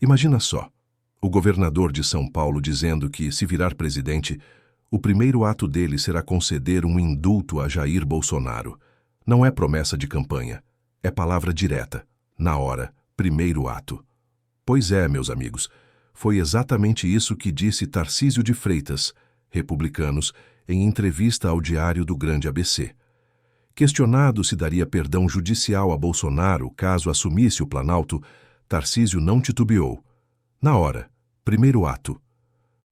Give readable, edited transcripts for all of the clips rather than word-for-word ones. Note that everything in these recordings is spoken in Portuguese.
Imagina só, o governador de São Paulo dizendo que, se virar presidente, o primeiro ato dele será conceder um indulto a Jair Bolsonaro. Não é promessa de campanha, é palavra direta, na hora, primeiro ato. Pois é, meus amigos, foi exatamente isso que disse Tarcísio de Freitas, Republicanos, em entrevista ao Diário do Grande ABC. Questionado se daria perdão judicial a Bolsonaro caso assumisse o Planalto, Tarcísio não titubeou. Na hora, primeiro ato.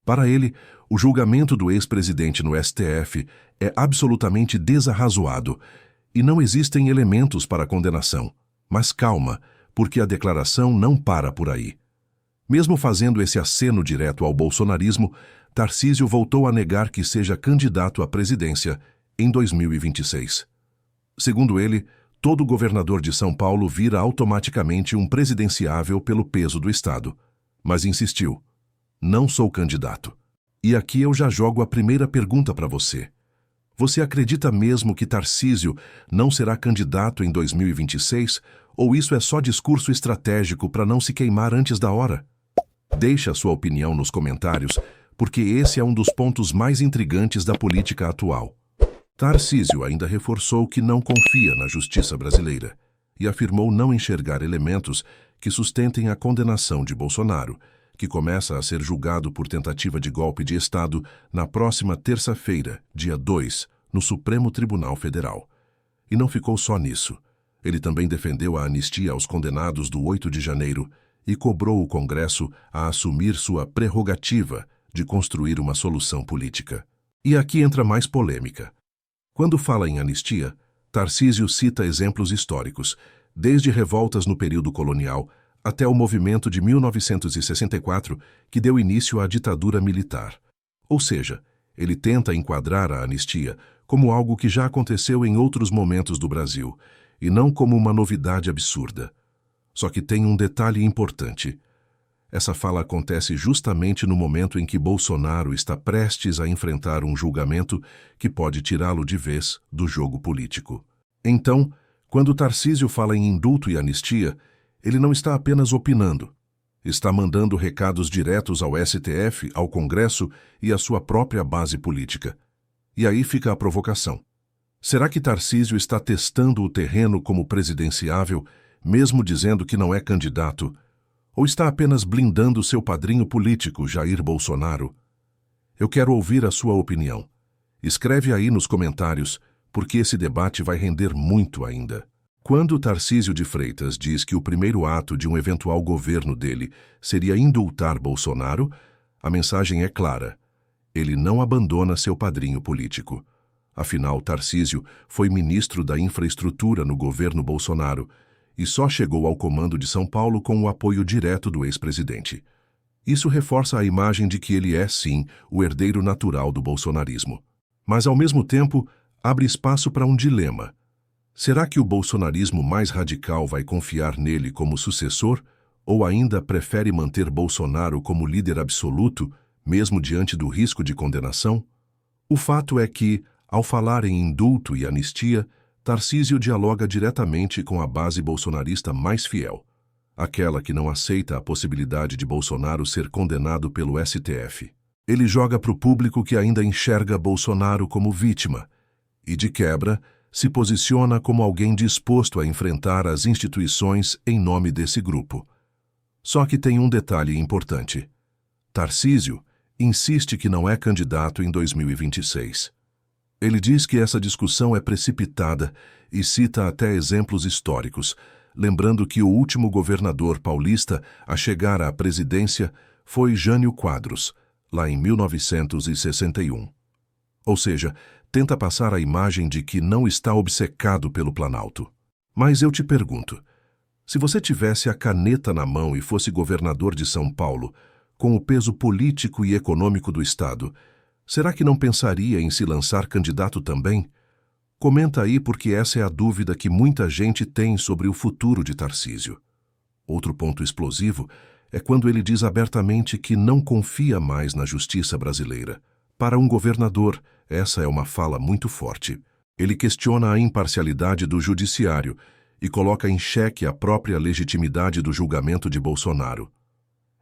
Para ele, o julgamento do ex-presidente no STF é absolutamente desarrazoado e não existem elementos para condenação. Mas calma, porque a declaração não para por aí. Mesmo fazendo esse aceno direto ao bolsonarismo, Tarcísio voltou a negar que seja candidato à presidência em 2026. Segundo ele, todo governador de São Paulo vira automaticamente um presidenciável pelo peso do Estado. Mas insistiu: não sou candidato. E aqui eu já jogo a primeira pergunta para você. Você acredita mesmo que Tarcísio não será candidato em 2026, ou isso é só discurso estratégico para não se queimar antes da hora? Deixe a sua opinião nos comentários, porque esse é um dos pontos mais intrigantes da política atual. Tarcísio ainda reforçou que não confia na justiça brasileira e afirmou não enxergar elementos que sustentem a condenação de Bolsonaro, que começa a ser julgado por tentativa de golpe de Estado na próxima terça-feira, dia 2, no Supremo Tribunal Federal. E não ficou só nisso. Ele também defendeu a anistia aos condenados do 8 de janeiro e cobrou o Congresso a assumir sua prerrogativa de construir uma solução política. E aqui entra mais polêmica. Quando fala em anistia, Tarcísio cita exemplos históricos, desde revoltas no período colonial até o movimento de 1964, que deu início à ditadura militar. Ou seja, ele tenta enquadrar a anistia como algo que já aconteceu em outros momentos do Brasil, e não como uma novidade absurda. Só que tem um detalhe importante. Essa fala acontece justamente no momento em que Bolsonaro está prestes a enfrentar um julgamento que pode tirá-lo de vez do jogo político. Então, quando Tarcísio fala em indulto e anistia, ele não está apenas opinando. Está mandando recados diretos ao STF, ao Congresso e à sua própria base política. E aí fica a provocação. Será que Tarcísio está testando o terreno como presidenciável, mesmo dizendo que não é candidato? Ou está apenas blindando seu padrinho político, Jair Bolsonaro? Eu quero ouvir a sua opinião. Escreve aí nos comentários, porque esse debate vai render muito ainda. Quando Tarcísio de Freitas diz que o primeiro ato de um eventual governo dele seria indultar Bolsonaro, a mensagem é clara. Ele não abandona seu padrinho político. Afinal, Tarcísio foi ministro da Infraestrutura no governo Bolsonaro e só chegou ao comando de São Paulo com o apoio direto do ex-presidente. Isso reforça a imagem de que ele é, sim, o herdeiro natural do bolsonarismo. Mas, ao mesmo tempo, abre espaço para um dilema. Será que o bolsonarismo mais radical vai confiar nele como sucessor, ou ainda prefere manter Bolsonaro como líder absoluto, mesmo diante do risco de condenação? O fato é que, ao falar em indulto e anistia, Tarcísio dialoga diretamente com a base bolsonarista mais fiel, aquela que não aceita a possibilidade de Bolsonaro ser condenado pelo STF. Ele joga para o público que ainda enxerga Bolsonaro como vítima e, de quebra, se posiciona como alguém disposto a enfrentar as instituições em nome desse grupo. Só que tem um detalhe importante. Tarcísio insiste que não é candidato em 2026. Ele diz que essa discussão é precipitada e cita até exemplos históricos, lembrando que o último governador paulista a chegar à presidência foi Jânio Quadros, lá em 1961. Ou seja, tenta passar a imagem de que não está obcecado pelo Planalto. Mas eu te pergunto, se você tivesse a caneta na mão e fosse governador de São Paulo, com o peso político e econômico do Estado, será que não pensaria em se lançar candidato também? Comenta aí, porque essa é a dúvida que muita gente tem sobre o futuro de Tarcísio. Outro ponto explosivo é quando ele diz abertamente que não confia mais na justiça brasileira. Para um governador, essa é uma fala muito forte. Ele questiona a imparcialidade do judiciário e coloca em xeque a própria legitimidade do julgamento de Bolsonaro.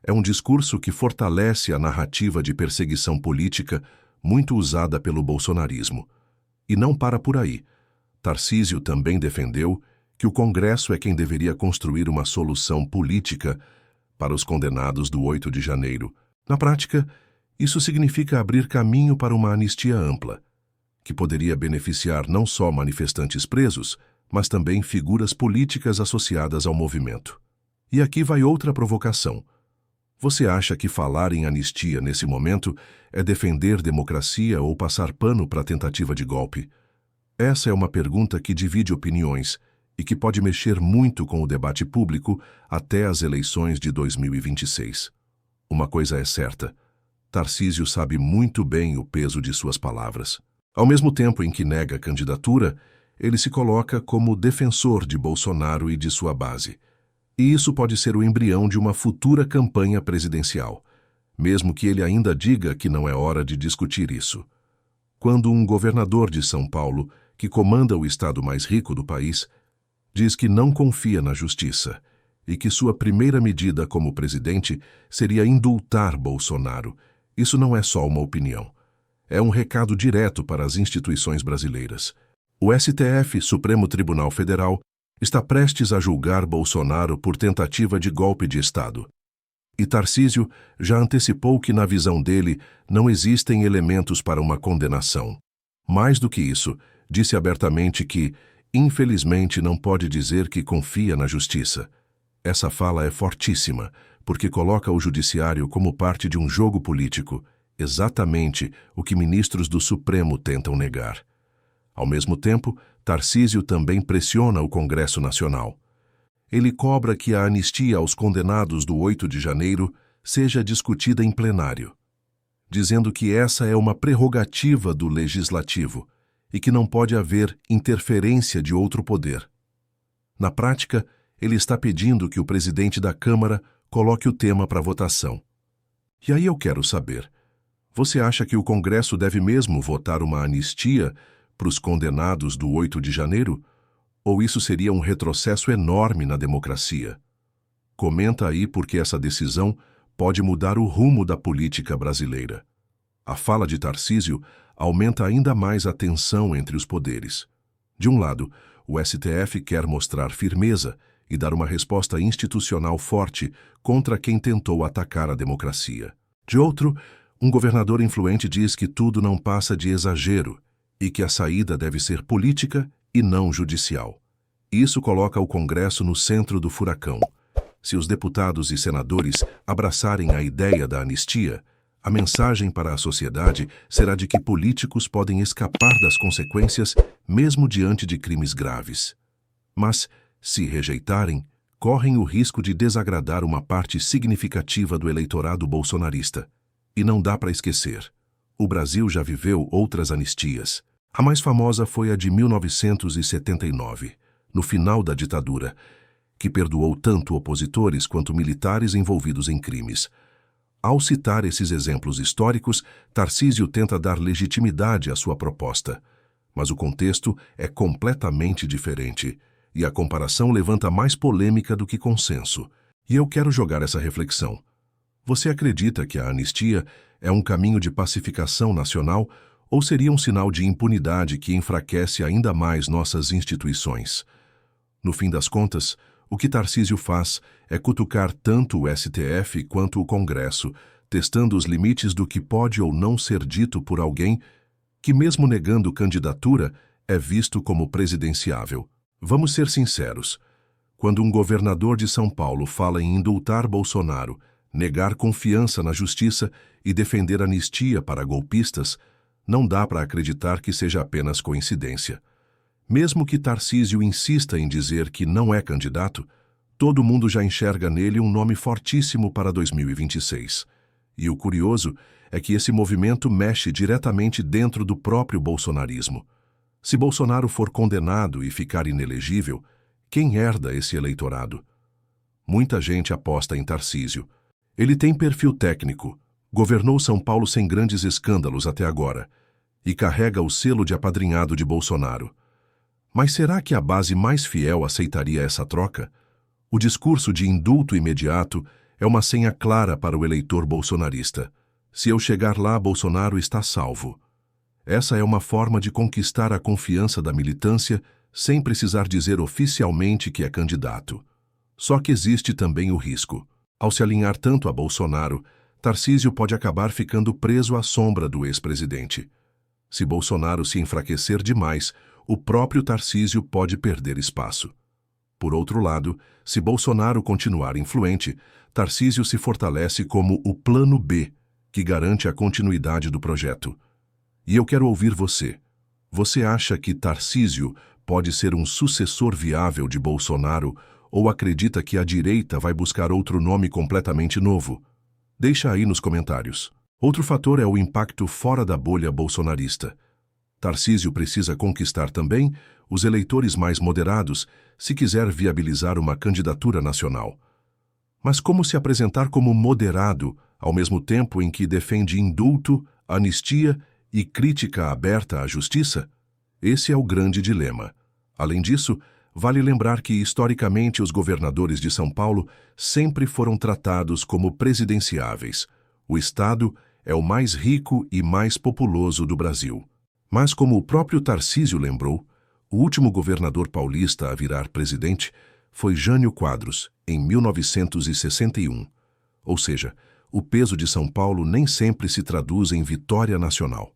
É um discurso que fortalece a narrativa de perseguição política muito usada pelo bolsonarismo. E não para por aí. Tarcísio também defendeu que o Congresso é quem deveria construir uma solução política para os condenados do 8 de janeiro. Na prática, isso significa abrir caminho para uma anistia ampla, que poderia beneficiar não só manifestantes presos, mas também figuras políticas associadas ao movimento. E aqui vai outra provocação. Você acha que falar em anistia nesse momento é defender democracia ou passar pano para a tentativa de golpe? Essa é uma pergunta que divide opiniões e que pode mexer muito com o debate público até as eleições de 2026. Uma coisa é certa: Tarcísio sabe muito bem o peso de suas palavras. Ao mesmo tempo em que nega a candidatura, ele se coloca como defensor de Bolsonaro e de sua base. E isso pode ser o embrião de uma futura campanha presidencial, mesmo que ele ainda diga que não é hora de discutir isso. Quando um governador de São Paulo, que comanda o estado mais rico do país, diz que não confia na justiça e que sua primeira medida como presidente seria indultar Bolsonaro, isso não é só uma opinião. É um recado direto para as instituições brasileiras. O STF, Supremo Tribunal Federal, está prestes a julgar Bolsonaro por tentativa de golpe de Estado. E Tarcísio já antecipou que, na visão dele, não existem elementos para uma condenação. Mais do que isso, disse abertamente que, infelizmente, não pode dizer que confia na justiça. Essa fala é fortíssima, porque coloca o judiciário como parte de um jogo político, exatamente o que ministros do Supremo tentam negar. Ao mesmo tempo, Tarcísio também pressiona o Congresso Nacional. Ele cobra que a anistia aos condenados do 8 de janeiro seja discutida em plenário, dizendo que essa é uma prerrogativa do Legislativo e que não pode haver interferência de outro poder. Na prática, ele está pedindo que o presidente da Câmara coloque o tema para votação. E aí eu quero saber, você acha que o Congresso deve mesmo votar uma anistia para os condenados do 8 de janeiro? Ou isso seria um retrocesso enorme na democracia? Comenta aí, porque essa decisão pode mudar o rumo da política brasileira. A fala de Tarcísio aumenta ainda mais a tensão entre os poderes. De um lado, o STF quer mostrar firmeza e dar uma resposta institucional forte contra quem tentou atacar a democracia. De outro, um governador influente diz que tudo não passa de exagero e que a saída deve ser política e não judicial. Isso coloca o Congresso no centro do furacão. Se os deputados e senadores abraçarem a ideia da anistia, a mensagem para a sociedade será de que políticos podem escapar das consequências mesmo diante de crimes graves. Mas, se rejeitarem, correm o risco de desagradar uma parte significativa do eleitorado bolsonarista. E não dá para esquecer: o Brasil já viveu outras anistias. A mais famosa foi a de 1979, no final da ditadura, que perdoou tanto opositores quanto militares envolvidos em crimes. Ao citar esses exemplos históricos, Tarcísio tenta dar legitimidade à sua proposta. Mas o contexto é completamente diferente, e a comparação levanta mais polêmica do que consenso. E eu quero jogar essa reflexão. Você acredita que a anistia é um caminho de pacificação nacional ou seria um sinal de impunidade que enfraquece ainda mais nossas instituições? No fim das contas, o que Tarcísio faz é cutucar tanto o STF quanto o Congresso, testando os limites do que pode ou não ser dito por alguém que, mesmo negando candidatura, é visto como presidenciável. Vamos ser sinceros. Quando um governador de São Paulo fala em indultar Bolsonaro, negar confiança na justiça e defender anistia para golpistas, não dá para acreditar que seja apenas coincidência. Mesmo que Tarcísio insista em dizer que não é candidato, todo mundo já enxerga nele um nome fortíssimo para 2026. E o curioso é que esse movimento mexe diretamente dentro do próprio bolsonarismo. Se Bolsonaro for condenado e ficar inelegível, quem herda esse eleitorado? Muita gente aposta em Tarcísio. Ele tem perfil técnico, governou São Paulo sem grandes escândalos até agora e carrega o selo de apadrinhado de Bolsonaro. Mas será que a base mais fiel aceitaria essa troca? O discurso de indulto imediato É uma senha clara para o eleitor bolsonarista. Se eu chegar lá, Bolsonaro está salvo. Essa é uma forma de conquistar a confiança da militância sem precisar dizer oficialmente que é candidato. Só que existe também o risco. Ao se alinhar tanto a Bolsonaro, Tarcísio pode acabar ficando preso à sombra do ex-presidente. Se Bolsonaro se enfraquecer demais, o próprio Tarcísio pode perder espaço. Por outro lado, se Bolsonaro continuar influente, Tarcísio se fortalece como o plano B, que garante a continuidade do projeto. E eu quero ouvir você. Você acha que Tarcísio pode ser um sucessor viável de Bolsonaro ou acredita que a direita vai buscar outro nome completamente novo? Deixa aí nos comentários. Outro fator é o impacto fora da bolha bolsonarista. Tarcísio precisa conquistar também os eleitores mais moderados se quiser viabilizar uma candidatura nacional. Mas como se apresentar como moderado ao mesmo tempo em que defende indulto, anistia e crítica aberta à justiça? Esse é o grande dilema. Além disso, vale lembrar que, historicamente, os governadores de São Paulo sempre foram tratados como presidenciáveis. O Estado é o mais rico e mais populoso do Brasil. Mas, como o próprio Tarcísio lembrou, o último governador paulista a virar presidente foi Jânio Quadros, em 1961. Ou seja, o peso de São Paulo nem sempre se traduz em vitória nacional.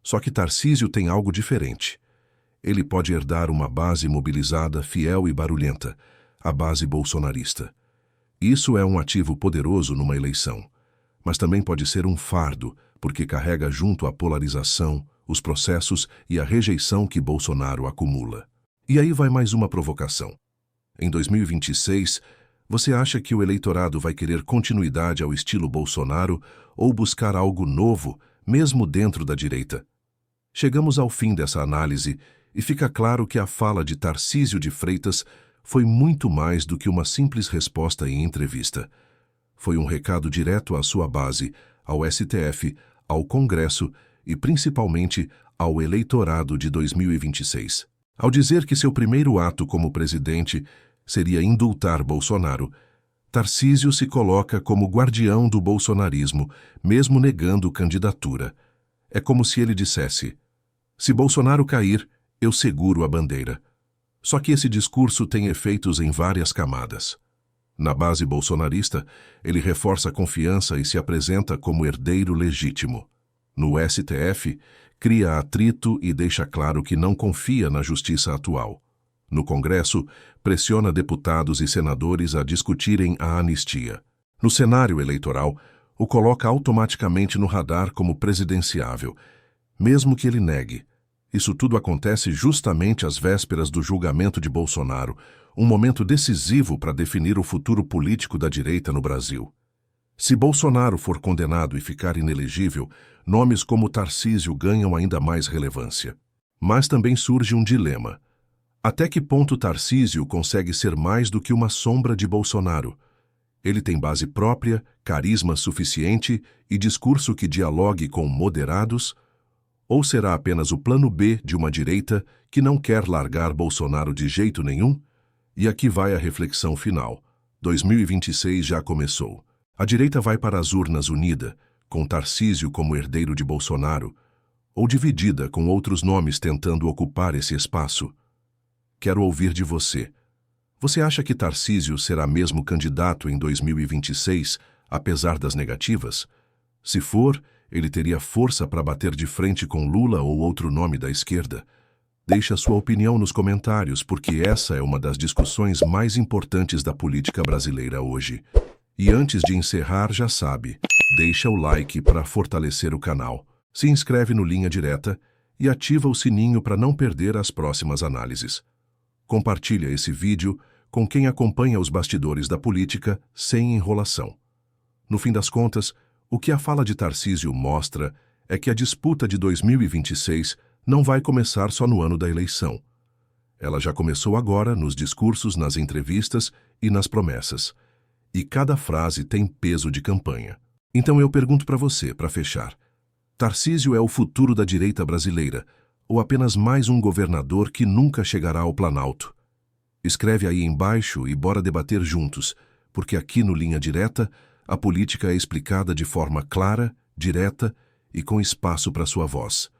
Só que Tarcísio tem algo diferente. Ele pode herdar uma base mobilizada, fiel e barulhenta, a base bolsonarista. Isso é um ativo poderoso numa eleição, mas também pode ser um fardo, porque carrega junto a polarização, os processos e a rejeição que Bolsonaro acumula. E aí vai mais uma provocação. Em 2026, você acha que o eleitorado vai querer continuidade ao estilo Bolsonaro ou buscar algo novo, mesmo dentro da direita? Chegamos ao fim dessa análise e fica claro que a fala de Tarcísio de Freitas foi muito mais do que uma simples resposta em entrevista. Foi um recado direto à sua base, ao STF, ao Congresso e principalmente ao eleitorado de 2026. Ao dizer que seu primeiro ato como presidente seria indultar Bolsonaro, Tarcísio se coloca como guardião do bolsonarismo, mesmo negando candidatura. É como se ele dissesse: se Bolsonaro cair, eu seguro a bandeira. Só que esse discurso tem efeitos em várias camadas. Na base bolsonarista, ele reforça a confiança e se apresenta como herdeiro legítimo. No STF, cria atrito e deixa claro que não confia na justiça atual. No Congresso, pressiona deputados e senadores a discutirem a anistia. No cenário eleitoral, o coloca automaticamente no radar como presidenciável, mesmo que ele negue. Isso tudo acontece justamente às vésperas do julgamento de Bolsonaro, um momento decisivo para definir o futuro político da direita no Brasil. Se Bolsonaro for condenado e ficar inelegível, nomes como Tarcísio ganham ainda mais relevância. Mas também surge um dilema. Até que ponto Tarcísio consegue ser mais do que uma sombra de Bolsonaro? Ele tem base própria, carisma suficiente e discurso que dialogue com moderados? Ou será apenas o plano B de uma direita que não quer largar Bolsonaro de jeito nenhum? E aqui vai a reflexão final. 2026 já começou. A direita vai para as urnas unida, com Tarcísio como herdeiro de Bolsonaro, ou dividida com outros nomes tentando ocupar esse espaço? Quero ouvir de você. Você acha que Tarcísio será mesmo candidato em 2026, apesar das negativas? Se for, ele teria força para bater de frente com Lula ou outro nome da esquerda? Deixe a sua opinião nos comentários, porque essa é uma das discussões mais importantes da política brasileira hoje. E antes de encerrar, já sabe, deixa o like para fortalecer o canal, se inscreve no Linha Direta e ativa o sininho para não perder as próximas análises. Compartilha esse vídeo com quem acompanha os bastidores da política sem enrolação. No fim das contas, o que a fala de Tarcísio mostra é que a disputa de 2026 não vai começar só no ano da eleição. Ela já começou agora nos discursos, nas entrevistas e nas promessas. E cada frase tem peso de campanha. Então eu pergunto para você, para fechar: Tarcísio é o futuro da direita brasileira ou apenas mais um governador que nunca chegará ao Planalto? Escreve aí embaixo e bora debater juntos, porque aqui no Linha Direta, a política é explicada de forma clara, direta e com espaço para sua voz.